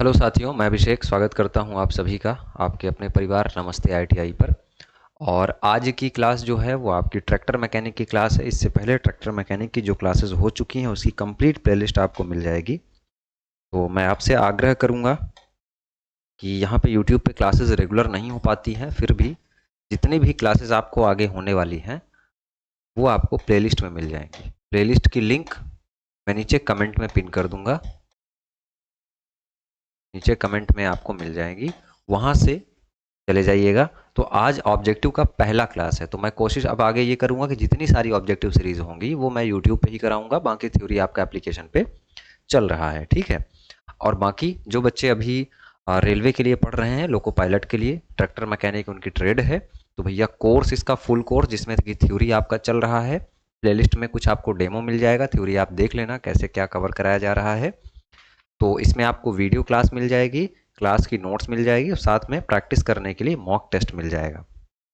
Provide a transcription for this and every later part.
Hello साथियों, मैं अभिषेक स्वागत करता हूं आप सभी का आपके अपने परिवार नमस्ते आईटीआई पर। और आज की क्लास जो है वो आपकी ट्रैक्टर मैकेनिक की क्लास है। इससे पहले ट्रैक्टर मैकेनिक की जो क्लासेस हो चुकी हैं उसकी कंप्लीट प्लेलिस्ट आपको मिल जाएगी। तो मैं आपसे आग्रह करूंगा कि यहाँ पे यूट्यूब पे क्लासेस रेगुलर नहीं हो पाती हैं, फिर भी जितनी भी क्लासेस आपको आगे होने वाली हैं वो आपको प्लेलिस्ट में मिल जाएंगी। प्लेलिस्ट की लिंक मैं नीचे कमेंट में पिन कर दूंगा, नीचे कमेंट में आपको मिल जाएगी, वहाँ से चले जाइएगा। तो आज ऑब्जेक्टिव का पहला क्लास है, तो मैं कोशिश अब आगे ये करूंगा कि जितनी सारी ऑब्जेक्टिव सीरीज होंगी वो मैं यूट्यूब पे ही कराऊंगा, बाकी थ्योरी आपका एप्लीकेशन पे चल रहा है, ठीक है। और बाकी जो बच्चे अभी रेलवे के लिए पढ़ रहे हैं, लोको पायलट के लिए, ट्रैक्टर मैकेनिक उनकी ट्रेड है, तो भैया कोर्स इसका फुल कोर्स जिसमें कि थ्योरी आपका चल रहा है, प्लेलिस्ट में कुछ आपको डेमो मिल जाएगा, थ्योरी आप देख लेना कैसे क्या कवर कराया जा रहा है। तो इसमें आपको वीडियो क्लास मिल जाएगी, क्लास की नोट्स मिल जाएगी और साथ में प्रैक्टिस करने के लिए मॉक टेस्ट मिल जाएगा।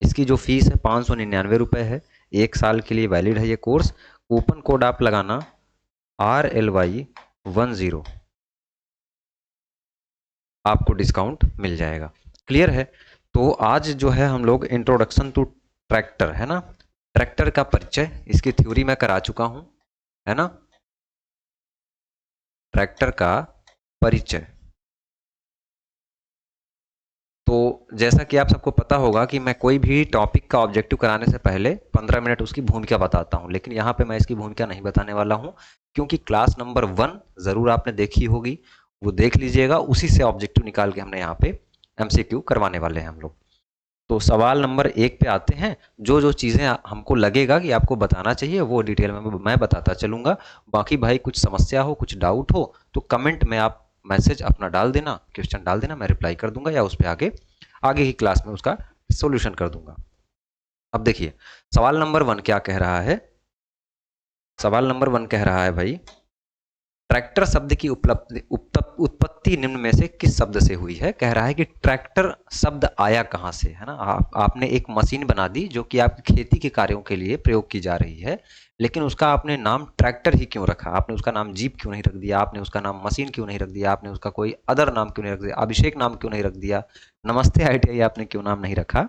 इसकी जो फीस है 599 है, 1 साल के लिए वैलिड है ये कोर्स। कूपन कोड आप लगाना RLY10, आपको डिस्काउंट मिल जाएगा। क्लियर है। तो आज जो है हम लोग इंट्रोडक्शन टू ट्रैक्टर, है ना, ट्रैक्टर का परिचय, इसकी थ्योरी मैं करा चुका हूं, है ना। ट्रैक्टर का परिचय, तो जैसा कि आप सबको पता होगा कि मैं कोई भी टॉपिक का ऑब्जेक्टिव कराने से पहले 15 मिनट उसकी भूमिका बताता हूं, लेकिन यहाँ पे मैं इसकी भूमिका नहीं बताने वाला हूं, क्योंकि क्लास नंबर 1 जरूर आपने देखी होगी, वो देख लीजिएगा, उसी से ऑब्जेक्टिव निकाल के हमने यहाँ पे MCQ करवाने वाले हैं हम लोग। तो सवाल नंबर 1 पे आते हैं। जो जो चीज़ें हमको लगेगा कि आपको बताना चाहिए वो डिटेल में मैं बताता चलूंगा। बाकी भाई कुछ समस्या हो, कुछ डाउट हो तो कमेंट में आप मैसेज अपना डाल देना, क्वेश्चन डाल देना, मैं रिप्लाई कर दूंगा या उस पर आगे आगे की क्लास में उसका सॉल्यूशन कर दूंगा। अब देखिए सवाल नंबर 1 क्या कह रहा है। सवाल नंबर 1 कह रहा है भाई, ट्रैक्टर शब्द की उत्पत्ति निम्न में से किस शब्द से हुई है। कह रहा है कि ट्रैक्टर शब्द आया कहां से, है ना। आपने एक मशीन बना दी जो कि आपकी खेती के कार्यों के लिए प्रयोग की जा रही है, लेकिन उसका आपने नाम ट्रैक्टर ही क्यों रखा। आपने उसका नाम जीप क्यों नहीं रख दिया, आपने उसका नाम मशीन क्यों नहीं रख दिया, आपने उसका कोई अदर नाम क्यों नहीं रख दिया, अभिषेक नाम क्यों नहीं रख दिया, नमस्ते ITI आपने क्यों नाम नहीं रखा।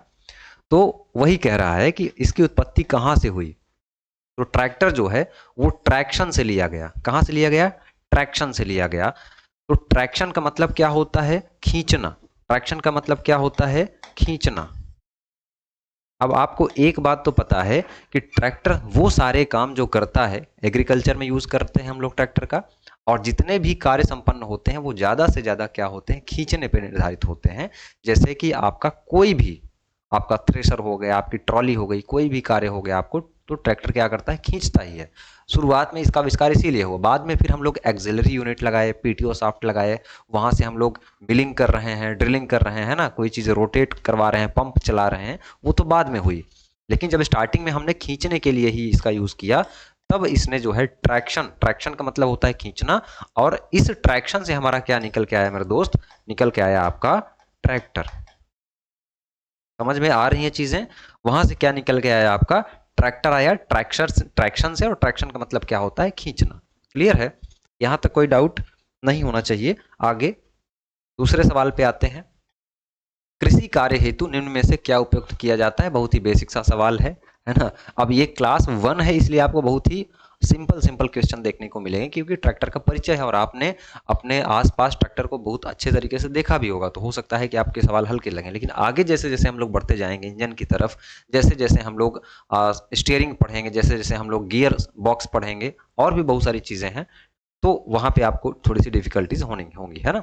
तो वही कह रहा है कि इसकी उत्पत्ति कहां से हुई। तो ट्रैक्टर जो है वो ट्रैक्शन से लिया गया। कहां से लिया गया, ट्रैक्शन से लिया गया। तो ट्रैक्शन का मतलब क्या होता है, खींचना। ट्रैक्शन का मतलब क्या होता है, खींचना। अब आपको एक बात तो पता है कि ट्रैक्टर वो सारे काम जो करता है, एग्रीकल्चर में यूज करते हैं हम लोग ट्रैक्टर का, और जितने भी कार्य संपन्न होते हैं वो ज्यादा से ज्यादा क्या होते हैं, खींचने पर निर्धारित होते हैं। जैसे कि आपका कोई भी, आपका थ्रेशर हो गया, आपकी ट्रॉली हो गई, कोई भी कार्य हो गया आपको, तो ट्रैक्टर क्या करता है, खींचता ही है। शुरुआत में इसका आविष्कार इसीलिए हुआ, बाद में फिर हम लोग एक्सिलरी यूनिट लगाए, PTO शाफ्ट लगाए, वहां से हम लोग मिलिंग कर रहे हैं, ड्रिलिंग कर रहे हैं ना, कोई चीज़ रोटेट करवा रहे हैं, पंप चला रहे हैं, वो तो बाद में हुई। लेकिन जब स्टार्टिंग में हमने खींचने के लिए ही इसका यूज़ किया, तब इसने जो है ट्रैक्शन, ट्रैक्शन का मतलब होता है खींचना, और इस ट्रैक्शन से हमारा क्या निकल के आया मेरे दोस्त, निकल के आया आपका ट्रैक्टर। समझ में आ रही हैं चीजें। वहां से क्या निकल के आया, आपका ट्रैक्टर आया, ट्रैक्शन से, और ट्रैक्शन का मतलब क्या होता है, खींचना। क्लियर है, यहां तक कोई डाउट नहीं होना चाहिए। आगे दूसरे सवाल पे आते हैं। कृषि कार्य हेतु निम्न में से क्या उपयुक्त किया जाता है। बहुत ही बेसिक सा सवाल है ना। अब ये क्लास 1 है, इसलिए आपको बहुत ही सिंपल सिंपल क्वेश्चन देखने को मिलेंगे, क्योंकि ट्रैक्टर का परिचय है और आपने अपने आसपास ट्रैक्टर को बहुत अच्छे तरीके से देखा भी होगा, तो हो सकता है कि आपके सवाल हल्के लगें। लेकिन आगे जैसे जैसे हम लोग बढ़ते जाएंगे इंजन की तरफ, जैसे जैसे हम लोग स्टीयरिंग पढ़ेंगे, जैसे जैसे हम लोग गियर बॉक्स पढ़ेंगे, और भी बहुत सारी चीजें हैं, तो वहां पे आपको थोड़ी सी डिफिकल्टीज होंगी, है ना।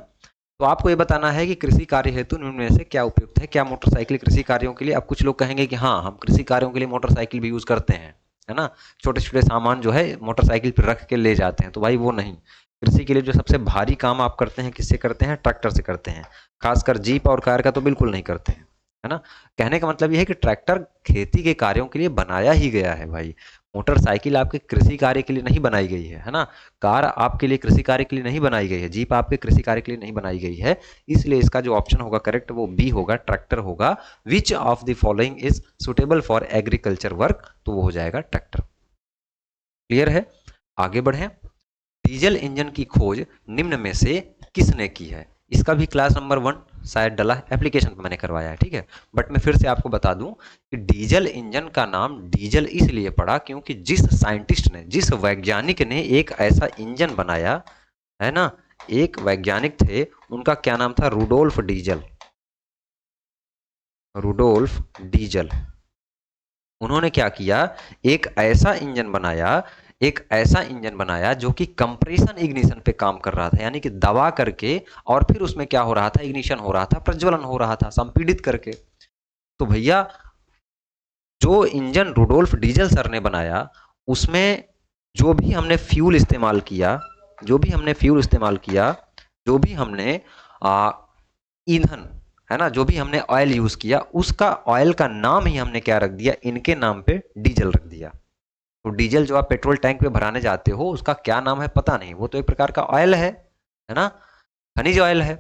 तो आपको ये बताना है कि कृषि कार्य हेतु निम्न में से क्या उपयुक्त है। क्या मोटरसाइकिल कृषि कार्यों के लिए। अब कुछ लोग कहेंगे कि हाँ, हम कृषि कार्यों के लिए मोटरसाइकिल भी यूज करते हैं, है ना, छोटे छोटे सामान जो है मोटरसाइकिल पर रख के ले जाते हैं, तो भाई वो नहीं। कृषि के लिए जो सबसे भारी काम आप करते हैं, किससे करते हैं, ट्रैक्टर से करते हैं। खासकर जीप और कार का तो बिल्कुल नहीं करते हैं, है ना। कहने का मतलब यह है कि ट्रैक्टर खेती के कार्यों के लिए बनाया ही गया है भाई। मोटरसाइकिल आपके कृषि कार्य के लिए नहीं बनाई गई है ना। कार आपके लिए कृषि कार्य के लिए नहीं बनाई गई है, जीप आपके कृषि कार्य के लिए नहीं बनाई गई है। इसलिए इसका जो ऑप्शन होगा करेक्ट वो बी होगा, ट्रैक्टर होगा। विच of the following is suitable for agriculture work, तो वो हो जाएगा ट्रैक्टर। क्लियर है, आगे बढ़े। डीजल इंजन की खोज निम्न में से किसने की है। इसका भी क्लास नंबर 1 शायद डला है, एप्लीकेशन पे मैंने करवाया है, ठीक है। बट मैं फिर से आपको बता दूं कि डीजल इंजन का नाम डीजल इसलिए पड़ा क्योंकि जिस साइंटिस्ट ने, जिस वैज्ञानिक ने एक ऐसा इंजन बनाया है ना, एक वैज्ञानिक थे, उनका क्या नाम था, रुडोल्फ डीजल। Rudolf diesel. उन्होंने क्या किया, एक ऐसा इंजन बनाया, एक ऐसा इंजन बनाया जो कि कंप्रेशन इग्निशन पे काम कर रहा था, यानी कि दबा करके और फिर उसमें क्या हो रहा था, इग्निशन हो रहा था, प्रज्वलन हो रहा था संपीड़ित करके। तो भैया जो इंजन रुडोल्फ डीजल सर ने बनाया, उसमें जो भी हमने फ्यूल इस्तेमाल किया, जो भी हमने फ्यूल इस्तेमाल किया, जो भी हमने ईंधन, है ना, जो भी हमने ऑयल यूज किया, उसका ऑयल का नाम ही हमने क्या रख दिया, इनके नाम पे डीजल रख दिया। तो डीजल जो आप पेट्रोल टैंक पे भराने जाते हो, उसका क्या नाम है पता नहीं, वो तो एक प्रकार का ऑयल है ना, खनिज ऑयल है।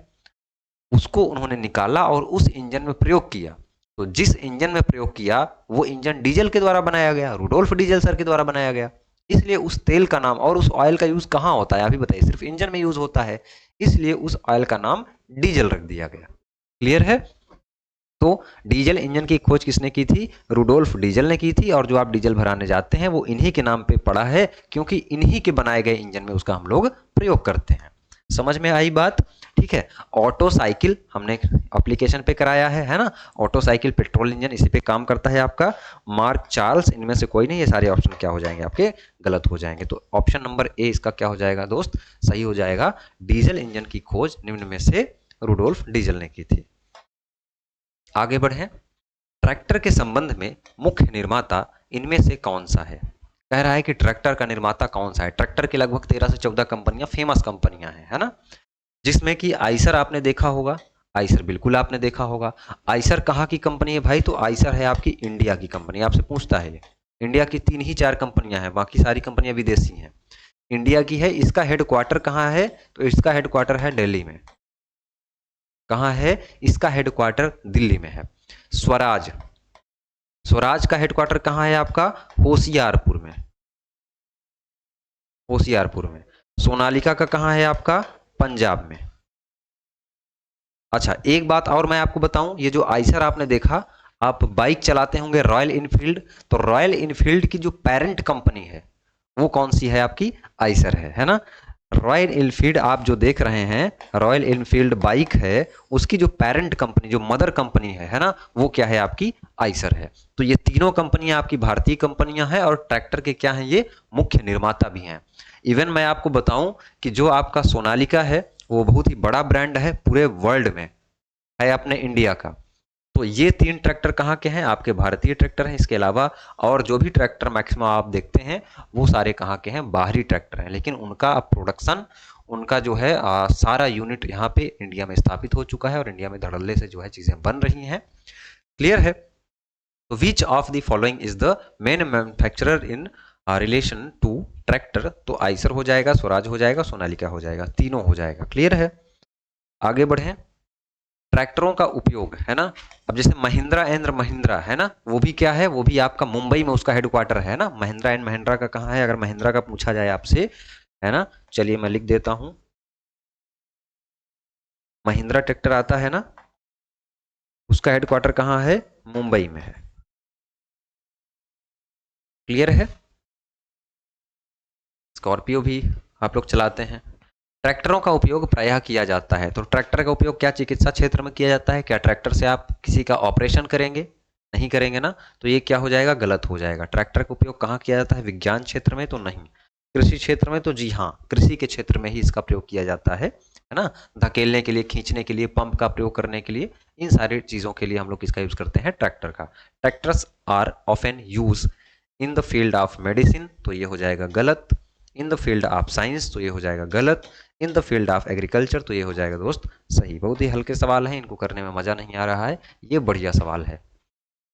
उसको उन्होंने निकाला और उस इंजन में प्रयोग किया। तो जिस इंजन में प्रयोग किया वो इंजन डीजल के द्वारा बनाया गया, रुडोल्फ डीजल सर के द्वारा बनाया गया। इसलिए उस तेल का नाम और उस ऑयल का यूज कहाँ होता है, अभी बताइए, सिर्फ इंजन में यूज होता है, इसलिए उस ऑयल का नाम डीजल रख दिया गया। क्लियर है। तो डीजल इंजन की खोज किसने की थी, रुडोल्फ डीजल ने की थी, और जो आप डीजल भराने जाते हैं वो इन्हीं के नाम पे पड़ा है, क्योंकि इन्हीं के बनाए गए इंजन में उसका हम लोग प्रयोग करते हैं। समझ में आई बात, ठीक है। ऑटो साइकिल हमने एप्लीकेशन पे कराया है ना, ऑटो साइकिल पेट्रोल इंजन इसी पे काम करता है आपका। मार्क चार्ल्स, इनमें से कोई नहीं, ये सारे ऑप्शन क्या हो जाएंगे आपके, गलत हो जाएंगे। तो ऑप्शन नंबर ए इसका क्या हो जाएगा दोस्त, सही हो जाएगा। डीजल इंजन की खोज निम्न में से रुडोल्फ डीजल ने की थी। आगे बढ़े, ट्रैक्टर के संबंध में मुख्य निर्माता इनमें से कौन सा है। कह रहा है कि ट्रैक्टर का निर्माता कौन सा है। ट्रैक्टर के लगभग 13 से 14 कंपनियां, फेमस कंपनियां हैं, है ना, जिसमें कि आइसर आपने देखा होगा, आइसर बिल्कुल आपने देखा होगा। आइसर कहाँ की कंपनी है भाई, तो आइसर है आपकी इंडिया की कंपनी। आपसे पूछता है ये, इंडिया की 3 ही 4 कंपनियां हैं, बाकी सारी कंपनियां विदेशी हैं। इंडिया की है, इसका हेडक्वार्टर कहाँ है, तो इसका हेडक्वार्टर है दिल्ली में। कहाँ है, इसका हेडक्वार्टर दिल्ली में है। स्वराज, स्वराज का हेडक्वार्टर कहाँ है आपका, होशियारपुर में, होशियारपुर में। सोनालिका का कहाँ है आपका, पंजाब में। अच्छा एक बात और मैं आपको बताऊं, ये जो आइसर आपने देखा, आप बाइक चलाते होंगे रॉयल इनफील्ड, तो रॉयल इनफील्ड की जो पेरेंट कंपनी है वो कौन सी है आपकी, आइसर है ना। रॉयल इनफील्ड आप जो देख रहे हैं, रॉयल इनफील्ड बाइक है, उसकी जो पेरेंट कंपनी, जो मदर कंपनी है ना, वो क्या है आपकी, आइसर है। तो ये तीनों कंपनियां आपकी भारतीय कंपनियां हैं, और ट्रैक्टर के क्या हैं, ये मुख्य निर्माता भी हैं। इवन मैं आपको बताऊं कि जो आपका सोनालिका है, वो बहुत ही बड़ा ब्रांड है, पूरे वर्ल्ड में है अपने इंडिया का। तो ये 3 ट्रैक्टर कहाँ के हैं, आपके भारतीय ट्रैक्टर हैं। इसके अलावा और जो भी ट्रैक्टर मैक्सिमम आप देखते हैं, वो सारे कहाँ के हैं, बाहरी ट्रैक्टर हैं, लेकिन उनका प्रोडक्शन, उनका जो है सारा यूनिट यहाँ पे इंडिया में स्थापित हो चुका है, और इंडिया में धड़ल्ले से जो है चीजें बन रही हैं। क्लियर है। तो which of the following is the main manufacturer in relation to tractor, तो आइसर हो जाएगा, स्वराज हो जाएगा, सोनालिका हो जाएगा, तीनों हो जाएगा। क्लियर है। आगे बढ़े, ट्रैक्टरों का उपयोग, है ना। अब जैसे महिंद्रा एंड महिंद्रा है ना, वो भी क्या है, वो भी आपका मुंबई में उसका हेडक्वार्टर है ना। महिंद्रा एंड महिंद्रा का कहाँ है, अगर महिंद्रा का पूछा जाए आपसे, है ना, चलिए मैं लिख देता हूं, महिंद्रा ट्रैक्टर आता है ना, उसका हेडक्वार्टर कहाँ है, मुंबई में है। क्लियर है। स्कॉर्पियो भी आप लोग चलाते हैं। ट्रैक्टरों का उपयोग प्रायः किया जाता है, तो ट्रैक्टर का उपयोग क्या चिकित्सा क्षेत्र में किया जाता है, क्या ट्रैक्टर से आप किसी का ऑपरेशन करेंगे, नहीं करेंगे ना, तो ये क्या हो जाएगा, गलत हो जाएगा। ट्रैक्टर का उपयोग कहाँ किया जाता है, विज्ञान क्षेत्र में तो नहीं, कृषि क्षेत्र में तो जी हाँ, कृषि के क्षेत्र में ही इसका प्रयोग किया जाता है ना। धकेलने के लिए, खींचने के लिए, पंप का प्रयोग करने के लिए, इन सारी चीजों के लिए हम लोग किसका यूज करते हैं, ट्रैक्टर का। Tractors are often use in the field of medicine, तो ये हो जाएगा गलत। In the field of science, तो ये हो जाएगा गलत। In the field of agriculture, तो ये हो जाएगा दोस्त सही। बहुत ही हल्के सवाल हैं, इनको करने में मजा नहीं आ रहा है, ये बढ़िया सवाल है।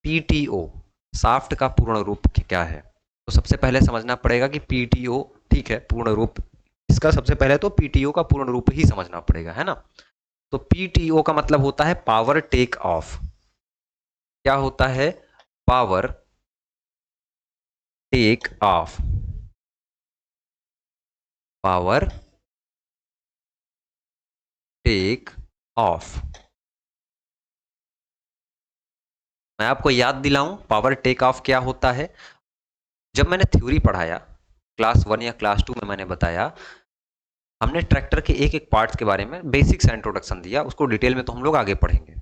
पीटीओ, साफ्ट का पूर्ण रूप क्या है, तो सबसे पहले समझना पड़ेगा कि पीटीओ, ठीक है, पूर्ण रूप इसका सबसे पहले तो पीटीओ का पूर्ण रूप ही समझना पड़ेगा, है ना। तो पीटीओ का मतलब होता है पावर टेक ऑफ। क्या होता है, power take off, power take off. मैं आपको याद दिलाऊं पावर टेक ऑफ क्या होता है। जब मैंने थ्योरी पढ़ाया क्लास 1 या क्लास 2 में, मैंने बताया, हमने ट्रैक्टर के एक एक पार्ट्स के बारे में बेसिक सा इंट्रोडक्शन दिया, उसको डिटेल में तो हम लोग आगे पढ़ेंगे।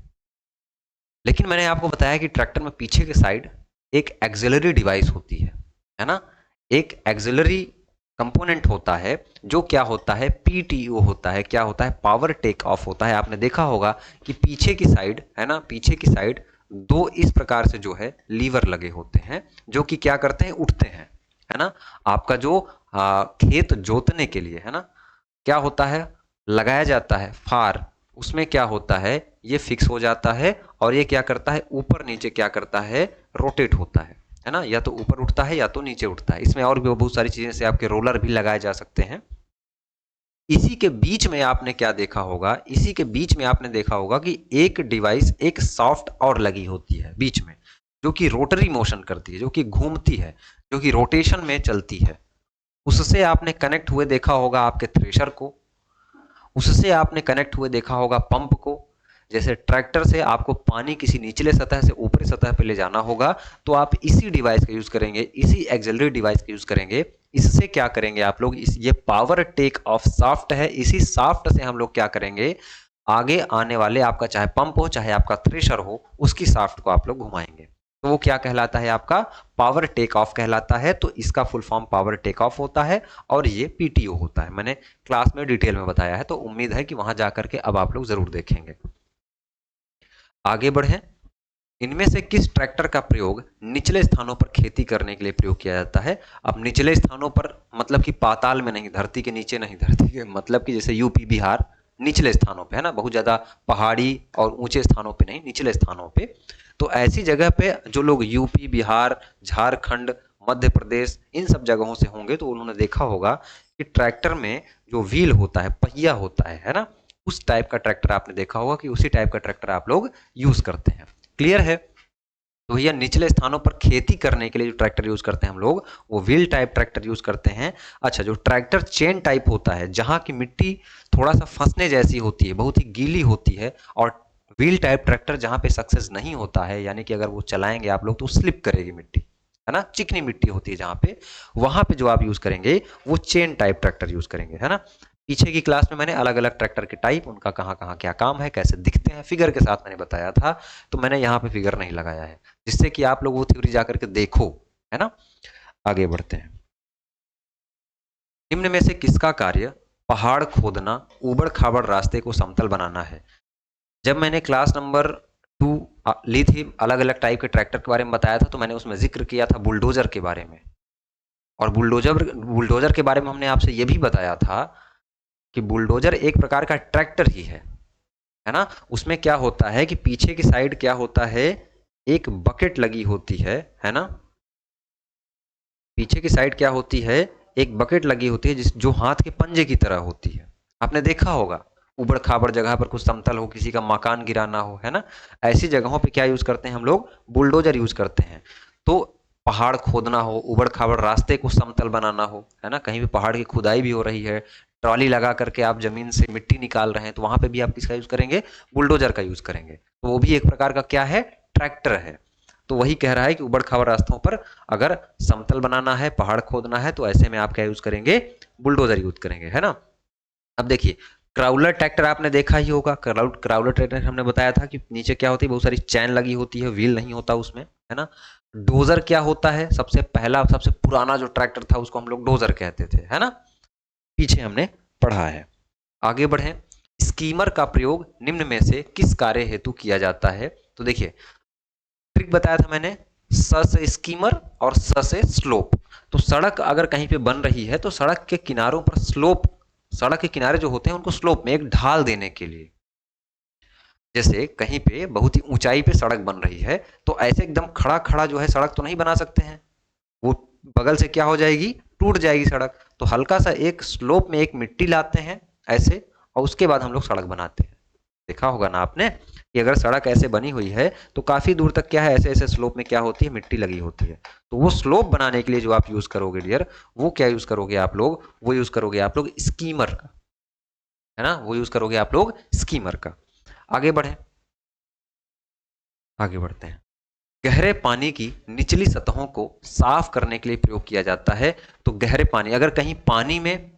लेकिन मैंने आपको बताया कि ट्रैक्टर में पीछे के साइड एक एक्सिलरी डिवाइस होती है ना, एक एक्सिलरी कंपोनेंट होता है जो क्या होता है, पीटीओ होता है। क्या होता है? पावर टेक ऑफ होता है। आपने देखा होगा कि पीछे की साइड है ना, पीछे की साइड दो इस प्रकार से जो है लीवर लगे होते हैं जो कि क्या करते हैं, उठते हैं, है ना। आपका जो खेत जोतने के लिए, है ना, क्या होता है, लगाया जाता है फार, उसमें क्या होता है, ये फिक्स हो जाता है और ये क्या करता है, ऊपर नीचे क्या करता है, रोटेट होता है ना, या तो ऊपर उठता है या तो नीचे उठता है। इसमें और भी बहुत सारी चीजें से आपके रोलर भी लगाए जा सकते हैं। इसी के बीच में आपने क्या देखा होगा, इसी के बीच में आपने देखा होगा कि एक डिवाइस, एक सॉफ्ट और लगी होती है बीच में, जो कि रोटरी मोशन करती है, जो कि घूमती है, जो कि रोटेशन में चलती है। उससे आपने कनेक्ट हुए देखा होगा आपके थ्रेशर को, उससे आपने कनेक्ट हुए देखा होगा पंप को। जैसे ट्रैक्टर से आपको पानी किसी निचले सतह से ऊपरी सतह पर ले जाना होगा तो आप इसी डिवाइस का यूज करेंगे, इसी एक्सिलरी डिवाइस का यूज करेंगे। इससे क्या करेंगे आप लोग, ये पावर टेक ऑफ शाफ्ट है, इसी शाफ्ट से हम लोग क्या करेंगे, आगे आने वाले आपका चाहे पंप हो चाहे आपका थ्रेशर हो, उसकी शाफ्ट को आप लोग घुमाएंगे। तो वो क्या कहलाता है, आपका पावर टेक ऑफ कहलाता है। तो इसका full form power take off होता है और ये पीटीओ होता है। मैंने क्लास में डिटेल में बताया है, तो उम्मीद है कि वहां जाकर के अब आप लोग जरूर देखेंगे। आगे बढ़ें। इनमें से किस ट्रैक्टर का प्रयोग निचले स्थानों पर खेती करने के लिए प्रयोग किया जाता है? अब निचले स्थानों पर मतलब कि पाताल में नहीं, धरती के नीचे नहीं, धरती के मतलब कि जैसे यूपी बिहार निचले स्थानों पे, है ना, बहुत ज्यादा पहाड़ी और ऊंचे स्थानों पे नहीं, निचले स्थानों पे। तो ऐसी जगह पे जो लोग यूपी बिहार झारखंड मध्य प्रदेश इन सब जगहों से होंगे तो उन्होंने देखा होगा कि ट्रैक्टर में जो व्हील होता है, पहिया होता है ना, उस टाइप का ट्रैक्टर आपने देखा होगा कि उसी टाइप का ट्रैक्टर आप लोग यूज करते हैं। क्लियर है? तो भैया निचले स्थानों पर खेती करने के लिए जो ट्रैक्टर यूज करते हैं हम लोग, वो व्हील टाइप ट्रैक्टर यूज करते हैं। अच्छा, जो ट्रैक्टर चेन टाइप होता है, जहां की मिट्टी थोड़ा सा फंसने जैसी होती है, बहुत ही गीली होती है, और व्हील टाइप ट्रैक्टर जहां पे सक्सेस नहीं होता है, यानी कि अगर वो चलाएंगे आप लोग तो स्लिप करेगी मिट्टी, है ना, चिकनी मिट्टी होती है जहां पे, वहां पे जो आप यूज करेंगे वो चेन टाइप ट्रैक्टर यूज करेंगे, है ना। पीछे की क्लास में मैंने अलग अलग ट्रैक्टर के टाइप, उनका कहाँ कहाँ क्या काम है, कैसे दिखते हैं, फिगर के साथ मैंने बताया था। तो मैंने यहाँ पे फिगर नहीं लगाया है, जिससे कि आप लोग वो थ्योरी जाकर के देखो, है ना। आगे बढ़ते हैं। निम्न में से किसका कार्य पहाड़ खोदना, ऊबड़ खाबड़ रास्ते को समतल बनाना है? जब मैंने क्लास नंबर 2 ली थी, अलग अलग टाइप के ट्रैक्टर के बारे में बताया था, तो मैंने उसमें जिक्र किया था बुलडोजर के बारे में। और बुलडोजर बुलडोजर के बारे में हमने आपसे यह भी बताया था कि बुलडोजर एक प्रकार का ट्रैक्टर ही है ना। उसमें क्या होता है कि पीछे की साइड क्या होता है, एक बकेट लगी होती है ना। पीछे की साइड क्या होती है, एक बकेट लगी होती है जिस जो हाथ के पंजे की तरह होती है। आपने देखा होगा उबड़ खाबड़ जगह पर, कुछ समतल हो, किसी का मकान गिराना हो, है ना, ऐसी जगहों पे क्या यूज करते हैं हम लोग, बुलडोजर यूज करते हैं। तो पहाड़ खोदना हो, उबड़ खाबड़ रास्ते को समतल बनाना हो, है ना, कहीं भी पहाड़ की खुदाई भी हो रही है, ट्रॉली लगा करके आप जमीन से मिट्टी निकाल रहे हैं, तो वहां पे भी आप किसका यूज करेंगे, बुलडोजर का यूज करेंगे। तो वो भी एक प्रकार का क्या है, ट्रैक्टर है। तो वही कह रहा है कि उबड़ खाबड़ रास्तों पर अगर समतल बनाना है, पहाड़ खोदना है, तो ऐसे में आप क्या यूज करेंगे, बुलडोजर यूज करेंगे, है ना। अब देखिए, क्राउलर ट्रैक्टर आपने देखा ही होगा। क्राउलर ट्रैक्टर हमने बताया था कि नीचे क्या होती है, बहुत सारी चैन लगी होती है, व्हील नहीं होता उसमें, है ना। डोजर क्या होता है, सबसे पहला सबसे पुराना जो ट्रैक्टर था उसको हम लोग डोजर कहते थे, है ना, पीछे हमने पढ़ा है। आगे बढ़े। स्कीमर का प्रयोग निम्न में से किस कार्य हेतु किया जाता है? तो देखिए, ट्रिक बताया था मैंने, स से स्कीमर और स से स्लोप। तो सड़क अगर कहीं पे बन रही है तो सड़क के किनारों पर स्लोप, सड़क के किनारे जो होते हैं उनको स्लोप में एक ढाल देने के लिए, जैसे कहीं पे बहुत ही ऊंचाई पे सड़क बन रही है तो ऐसे एकदम खड़ा खड़ा जो है सड़क तो नहीं बना सकते हैं, वो बगल से क्या हो जाएगी, टूट जाएगी सड़क। तो हल्का सा एक स्लोप में एक मिट्टी लाते हैं ऐसे, और उसके बाद हम लोग सड़क बनाते हैं। देखा होगा ना आपने कि अगर सड़क ऐसे बनी हुई है तो काफी दूर तक क्या है, ऐसे ऐसे स्लोप में क्या होती है, मिट्टी लगी होती है। तो वो स्लोप बनाने के लिए जो आप यूज करोगे डियर, वो क्या यूज करोगे आप लोग, वो यूज करोगे आप लोग स्कीमर का, है ना, वो यूज करोगे आप लोग स्कीमर का। आगे बढ़े, आगे बढ़ते हैं। गहरे पानी की निचली सतहों को साफ करने के लिए प्रयोग किया जाता है। तो गहरे पानी, अगर कहीं पानी में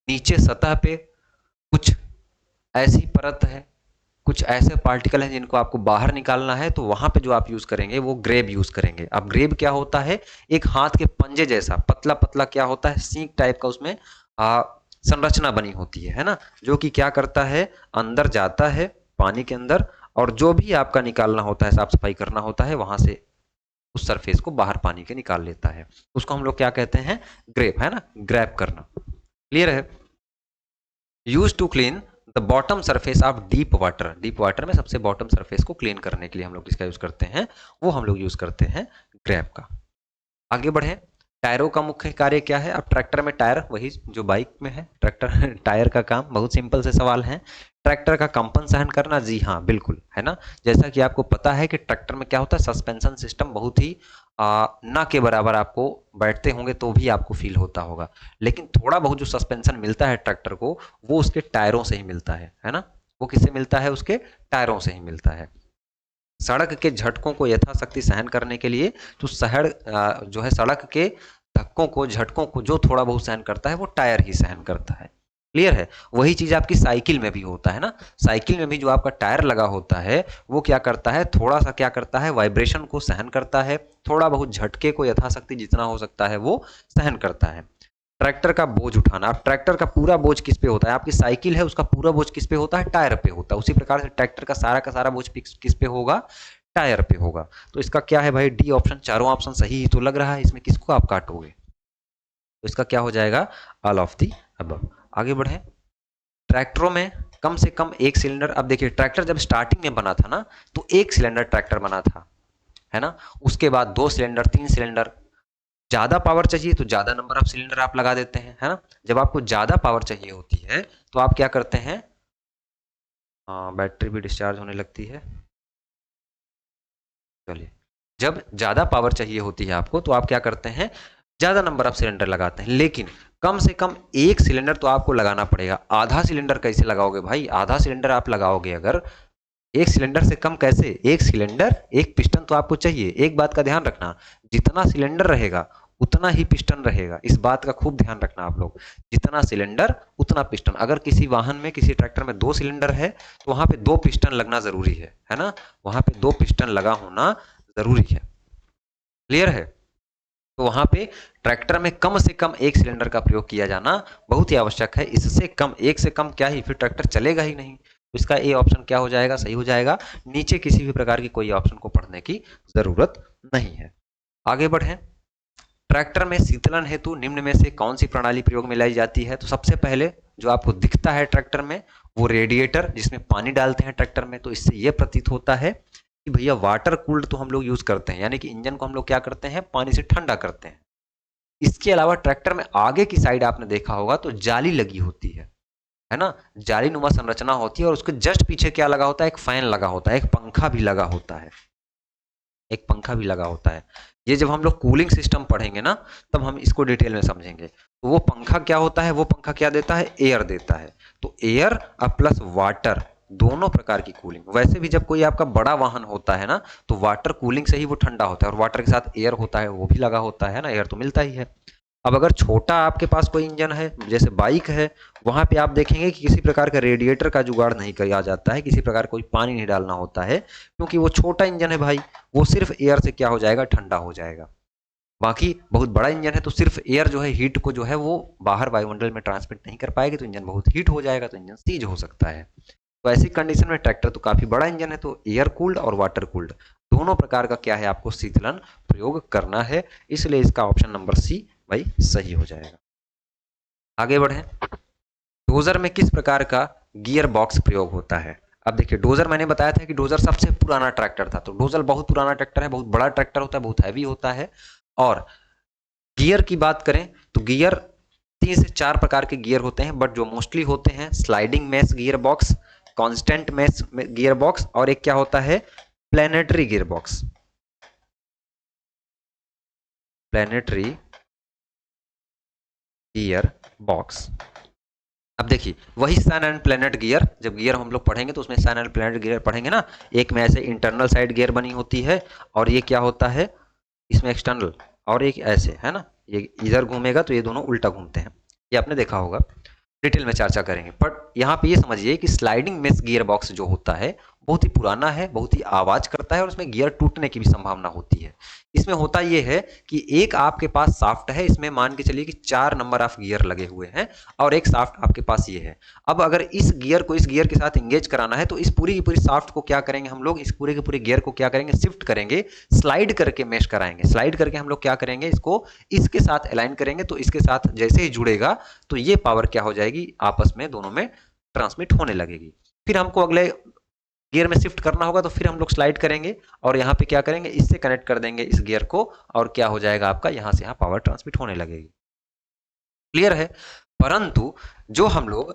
नीचे सतह पे कुछ ऐसी परत है, कुछ ऐसे पार्टिकल हैं जिनको आपको बाहर निकालना है, तो वहां पे जो आप यूज करेंगे वो ग्रेब यूज करेंगे। अब ग्रेब क्या होता है, एक हाथ के पंजे जैसा पतला पतला क्या होता है, सींग टाइप का उसमें संरचना बनी होती है ना, जो कि क्या करता है, अंदर जाता है पानी के अंदर, और जो भी आपका निकालना होता है, साफ सफाई करना होता है, वहां से उस सरफेस को बाहर पानी के निकाल लेता है। उसको हम लोग क्या कहते हैं, ग्रेप, है ना, ग्रैप करना। क्लियर है। Use to clean the bottom surface of deep water, deep water में सबसे बॉटम सरफेस को क्लीन करने के लिए हम लोग किसका यूज करते हैं, वो हम लोग यूज करते हैं ग्रैप का। आगे बढ़े। टायरों का मुख्य कार्य क्या है। अब ट्रैक्टर में टायर वही जो बाइक में है, ट्रैक्टर टायर का काम, बहुत सिंपल से सवाल है। ट्रैक्टर का कंपन सहन करना, जी हाँ बिल्कुल, है ना। जैसा कि आपको पता है कि ट्रैक्टर में क्या होता है, सस्पेंशन सिस्टम बहुत ही ना के बराबर आपको बैठते होंगे तो भी आपको फील होता होगा, लेकिन थोड़ा बहुत जो सस्पेंशन मिलता है ट्रैक्टर को, वो उसके टायरों से ही मिलता है ना। वो किससे मिलता है, उसके टायरों से ही मिलता है। सड़क के झटकों को यथाशक्ति सहन करने के लिए, तो शहर जो है सड़क के धक्कों को, झटकों को जो थोड़ा बहुत सहन करता है वो टायर ही सहन करता है। क्लियर है। वही चीज आपकी साइकिल में भी होता है ना। साइकिल में भी जो आपका टायर लगा होता है वो क्या करता है, थोड़ा सा क्या करता है, वाइब्रेशन को सहन करता है, थोड़ा बहुत झटके को यथाशक्ति जितना हो सकता है वो सहन करता है। ट्रैक्टर का बोझ उठाना, अब ट्रैक्टर का पूरा बोझ किस पे होता है, आपकी साइकिल है उसका पूरा बोझ किस पे होता है, टायर पे होता है। उसी प्रकार से ट्रैक्टर का सारा बोझ किस पे होगा, टायर पे होगा। तो इसका क्या है भाई, डी ऑप्शन। चारों ऑप्शन सही ही तो लग रहा है, इसमें किसको आप काटोगे, तो इसका क्या हो जाएगा, ऑल ऑफ दी अबव। आगे बढ़े। ट्रैक्टरों में कम से कम एक सिलेंडर, अब देखिए ट्रैक्टर जब स्टार्टिंग में बना था ना, तो एक सिलेंडर ट्रैक्टर बना था, है ना। उसके बाद 2 सिलेंडर, 3 सिलेंडर, ज्यादा पावर चाहिए तो ज्यादा नंबर ऑफ सिलेंडर आप लगा देते हैं, है ना। जब आपको ज्यादा पावर चाहिए होती है तो आप क्या करते हैं, बैटरी भी डिस्चार्ज होने लगती है, चलिए। जब ज्यादा पावर चाहिए होती है आपको तो आप क्या करते हैं, ज्यादा नंबर ऑफ सिलेंडर लगाते हैं, लेकिन कम से कम एक सिलेंडर तो आपको लगाना पड़ेगा। आधा सिलेंडर कैसे लगाओगे भाई, आधा सिलेंडर आप लगाओगे अगर, एक सिलेंडर से कम कैसे, एक सिलेंडर एक पिस्टन तो आपको चाहिए। एक बात का ध्यान रखना, जितना सिलेंडर रहेगा उतना ही पिस्टन रहेगा, इस बात का खूब ध्यान रखना आप लोग। जितना सिलेंडर उतना पिस्टन। अगर किसी वाहन में, किसी ट्रैक्टर में 2 सिलेंडर है तो वहां पे 2 पिस्टन लगना जरूरी है ना। वहां पे 2 पिस्टन लगा होना जरूरी है। क्लियर है। तो वहां पे ट्रैक्टर में कम से कम एक सिलेंडर का प्रयोग किया जाना बहुत ही आवश्यक है। इससे कम, एक से कम क्या ही, फिर ट्रैक्टर चलेगा ही नहीं। तो इसका ए ऑप्शन क्या हो जाएगा, सही हो जाएगा। नीचे किसी भी प्रकार की कोई ऑप्शन को पढ़ने की जरूरत नहीं है। आगे बढ़े। ट्रैक्टर में शीतलन हेतु निम्न में से कौन सी प्रणाली प्रयोग में लाई जाती है। तो सबसे पहले जो आपको दिखता है ट्रैक्टर में, वो रेडिएटर, जिसमें पानी डालते हैं ट्रैक्टर में। तो इससे यह प्रतीत होता है कि भैया वाटर कूल्ड तो हम लोग यूज करते हैं, यानी कि इंजन को हम लोग क्या करते हैं, पानी से ठंडा करते हैं। इसके अलावा ट्रैक्टर में आगे की साइड आपने देखा होगा तो जाली लगी होती है ना। जाली नुमा संरचना होती है, और उसके जस्ट पीछे क्या लगा होता है, एक फैन लगा होता है, एक पंखा भी लगा होता है, एक पंखा भी लगा होता है। ये जब हम लोग कूलिंग सिस्टम पढ़ेंगे ना, तब हम इसको डिटेल में समझेंगे। तो वो पंखा क्या होता है, वो पंखा क्या देता है, एयर देता है। तो एयर और प्लस वाटर, दोनों प्रकार की कूलिंग। वैसे भी जब कोई आपका बड़ा वाहन होता है ना, तो वाटर कूलिंग से ही वो ठंडा होता है, और वाटर के साथ एयर होता है, वो भी लगा होता है ना, एयर तो मिलता ही है। अब अगर छोटा आपके पास कोई इंजन है, जैसे बाइक है, वहां पे आप देखेंगे कि किसी प्रकार का रेडिएटर का जुगाड़ नहीं किया जाता है, किसी प्रकार कोई पानी नहीं डालना होता है, क्योंकि वो छोटा इंजन है भाई। वो सिर्फ एयर से क्या हो जाएगा, ठंडा हो जाएगा। बाकी बहुत बड़ा इंजन है तो सिर्फ एयर जो है, हीट को जो है वो बाहर वायुमंडल में ट्रांसमिट नहीं कर पाएगी, तो इंजन बहुत हीट हो जाएगा, तो इंजन सीज हो सकता है। तो ऐसी कंडीशन में ट्रैक्टर तो काफी बड़ा इंजन है, तो एयर कूल्ड और वाटर कूल्ड दोनों प्रकार का क्या है, आपको शीतलन प्रयोग करना है। इसलिए इसका ऑप्शन नंबर सी भाई सही हो जाएगा। आगे बढ़े। डोजर में किस प्रकार का गियर बॉक्स प्रयोग होता है। अब देखिए डोजर, मैंने बताया था कि डोजर सबसे पुराना ट्रैक्टर था, तो डोजर बहुत पुराना ट्रैक्टर है, बहुत बड़ा ट्रैक्टर होता है, बहुत हैवी होता है। और गियर की बात करें तो गियर 3 से 4 प्रकार के गियर होते हैं, बट जो मोस्टली होते हैं, sliding mesh gear box, constant mesh gear box, और एक क्या होता है, planetary gear box. Planetary gear box. अब देखिए वही सन एंड प्लेनेट गियर, जब गियर हम लोग पढ़ेंगे तो उसमें सन एंड प्लेनेट गियर पढ़ेंगे ना, एक में ऐसे इंटरनल साइड गियर बनी होती है और ये क्या होता है इसमें एक्सटर्नल, और एक ऐसे है ना, ये इधर घूमेगा तो ये दोनों उल्टा घूमते हैं, ये आपने देखा होगा। डिटेल में चर्चा करेंगे, बट यहाँ पे ये समझिए कि स्लाइडिंग मेश गियर बॉक्स जो होता है बहुत ही पुराना है, बहुत ही आवाज करता है और उसमें गियर टूटने की भी संभावना होती है। इसमें होता ये है कि एक आपके पास शाफ्ट है, इसमें मान के चलिए कि 4 नंबर ऑफ गियर लगे हुए हैं और एक शाफ्ट आपके पास ये है। अब अगर इस गियर को इस गियर के साथ इंगेज कराना है तो इस पूरी की पूरी शाफ्ट को क्या करेंगे हम लोग, इस पूरे के पूरे गियर को क्या करेंगे, शिफ्ट करेंगे, स्लाइड करके मेश कराएंगे। स्लाइड करके हम लोग क्या करेंगे, इसको इसके साथ अलाइन करेंगे, तो इसके साथ जैसे ही जुड़ेगा तो ये पावर क्या हो जाएगी, आपस में दोनों में ट्रांसमिट होने लगेगी। फिर हमको अगले गियर में शिफ्ट करना होगा तो फिर हम लोग स्लाइड करेंगे और यहाँ पे क्या करेंगे, इससे कनेक्ट कर देंगे इस गियर को और क्या हो जाएगा आपका, यहाँ से यहाँ पावर ट्रांसमिट होने लगेगी। क्लियर है। परंतु जो हम लोग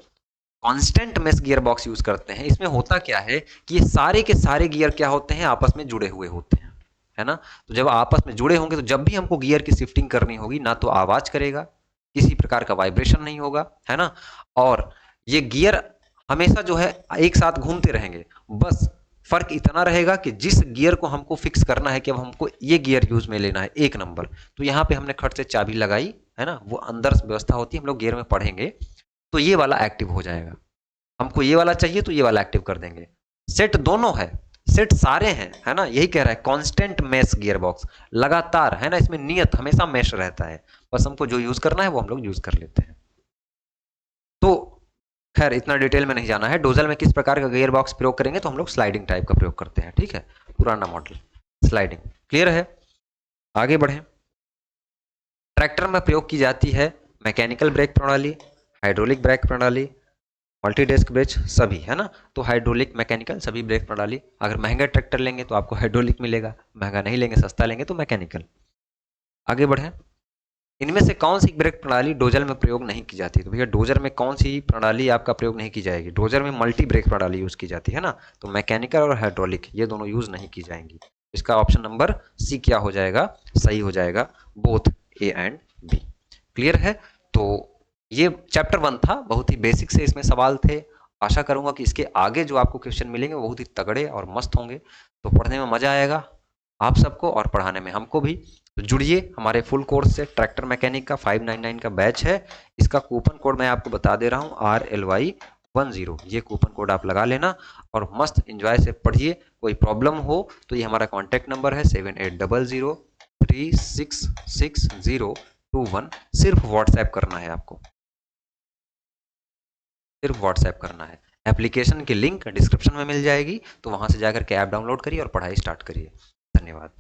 constant mesh gear box use करते हैं, इसमें होता क्या है कि ये सारे के सारे गियर क्या होते हैं, आपस में जुड़े हुए होते हैं, है ना। तो जब आपस में जुड़े होंगे तो जब भी हमको गियर की शिफ्टिंग करनी होगी ना तो आवाज करेगा, किसी प्रकार का वाइब्रेशन नहीं होगा, है ना। और ये गियर हमेशा जो है एक साथ घूमते रहेंगे, बस फर्क इतना रहेगा कि जिस गियर को हमको फिक्स करना है कि अब हमको ये गियर यूज में लेना है 1 नंबर, तो यहाँ पे हमने खट से चाबी लगाई, है ना, वो अंदर व्यवस्था होती है, हम लोग गियर में पढ़ेंगे तो ये वाला एक्टिव हो जाएगा। हमको ये वाला चाहिए तो ये वाला एक्टिव कर देंगे। सेट दोनों है, सेट सारे हैं, है ना, यही कह रहा है कांस्टेंट मैश गियर बॉक्स, लगातार, है ना, इसमें नियत हमेशा मैश रहता है, बस हमको जो यूज करना है वो हम लोग यूज कर लेते हैं। तो खैर इतना डिटेल में नहीं जाना है, डोजल में किस प्रकार का गियर बॉक्स प्रयोग करेंगे तो हम लोग स्लाइडिंग टाइप का प्रयोग करते हैं, ठीक है, पुराना मॉडल स्लाइडिंग। क्लियर है। आगे बढ़े। ट्रैक्टर में प्रयोग की जाती है मैकेनिकल ब्रेक प्रणाली, हाइड्रोलिक ब्रेक प्रणाली, मल्टी डिस्क ब्रेक सभी, है ना। तो हाइड्रोलिक मैकेनिकल सभी ब्रेक प्रणाली, अगर महंगा ट्रैक्टर लेंगे तो आपको हाइड्रोलिक मिलेगा, महंगा नहीं लेंगे सस्ता लेंगे तो मैकेनिकल। आगे बढ़े। इनमें से कौन सी ब्रेक प्रणाली डोजर में प्रयोग नहीं की जाती, तो भैया डोजर में कौन सी प्रणाली आपका प्रयोग नहीं की जाएगी, डोजर में मल्टी ब्रेक प्रणाली यूज की जाती है ना, तो मैकेनिकल और हाइड्रोलिक ये दोनों यूज नहीं की जाएंगी। इसका ऑप्शन नंबर सी क्या हो जाएगा, सही हो जाएगा, both A and B. Clear है। तो ये चैप्टर 1 था, बहुत ही बेसिक से इसमें सवाल थे। आशा करूंगा कि इसके आगे जो आपको क्वेश्चन मिलेंगे वो बहुत ही तगड़े और मस्त होंगे, तो पढ़ने में मजा आएगा आप सबको और पढ़ाने में हमको भी। तो जुड़िए हमारे फुल कोर्स से, ट्रैक्टर मैकेनिक का 599 का बैच है, इसका कूपन कोड मैं आपको बता दे रहा हूँ RLY10, ये कूपन कोड आप लगा लेना और मस्त एंजॉय से पढ़िए। कोई प्रॉब्लम हो तो ये हमारा कॉन्टैक्ट नंबर है 7800366021, सिर्फ व्हाट्सएप करना है आपको, सिर्फ व्हाट्सएप करना है। एप्लीकेशन की लिंक डिस्क्रिप्शन में मिल जाएगी, तो वहां से जाकर के ऐप डाउनलोड करिए और पढ़ाई स्टार्ट करिए। धन्यवाद।